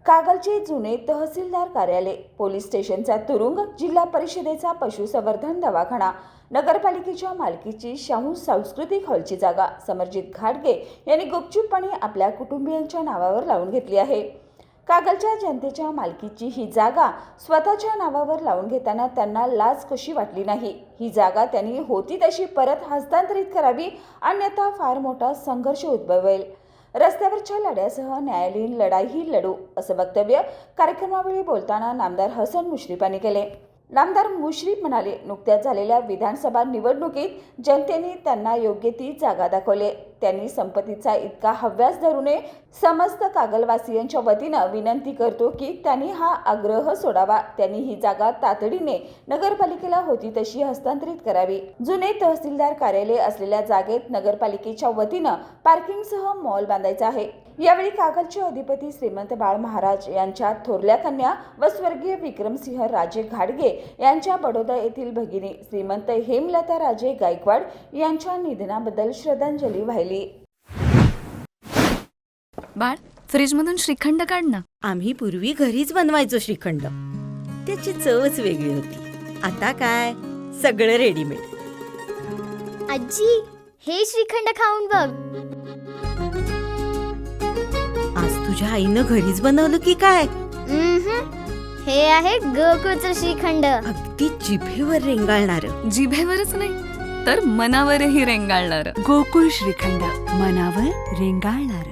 कागलचे जुने तहसीलदार कार्यालय, पोलीस स्टेशनचा तुरुंग, जिल्हा परिषदेचा पशुसंवर्धन दवाखाना, नगरपालिकेच्या मालकीची शाहू सांस्कृतिक हॉलची जागा समरजित घाटगे यांनी गुपचूपपणे आपल्या कुटुंबियांच्या नावावर लावून घेतली आहे. कागलच्या जनतेच्या मालकीची ही जागा स्वतःच्या नावावर लावून घेताना त्यांना लाज कशी वाटली नाही. ही जागा त्यांनी होती तशी परत हस्तांतरित करावी, अन्यथा फार मोठा संघर्ष उद्भवेल. रस्त्यावरच्या लढ्यासह न्यायालयीन लढाईही लढू, असं वक्तव्य कार्यक्रमावेळी बोलताना नामदार हसन मुश्रीफांनी केले. नामदार मुश्रीफ म्हणाले, नुकत्याच झालेल्या विधानसभा निवडणुकीत जनतेने त्यांना योग्य ती जागा दाखवली. त्यांनी संपत्तीचा इतका हव्यास धरू नये. समस्त कागलवासियांच्या वतीनं विनंती करतो की त्यांनी हा आग्रह सोडावा. त्यांनी ही जागा तातडीने नगरपालिकेला होती तशी हस्तांतरित करावी. जुने तहसीलदार कार्यालय असलेल्या जागेत नगरपालिकेच्या वतीनं पार्किंगसह मॉल बांधायचा आहे. यावेळी कागलचे अधिपती श्रीमंत बाळ महाराज यांच्या थोरल्या कन्या व स्वर्गीय विक्रमसिंह राजे घाटगे यांच्या बडोदा येथील भगिनी श्रीमंत हेमलता राजे गायकवाड यांच्या निधनाबद्दल श्रद्धांजली वाहिली. बाळ, फ्रीजमधून श्रीखंड काढ ना. आम्ही पूर्वी घरीच बनवायचो श्रीखंड. त्याची चवच वेगळी होती. आता काय सगळं रेडीमेड. आजी, हे श्रीखंड खाऊन बघ. आज तुझ्या आईनं घरीच बनवलं की काय? हे आहे गोकुळचं श्रीखंड. अगदी जिभेवर रेंगाळणार. जिभेवरच नाही तर मनावरही रेंगाळणार. गोकुळ श्रीखंड, मनावर रेंगाळणार.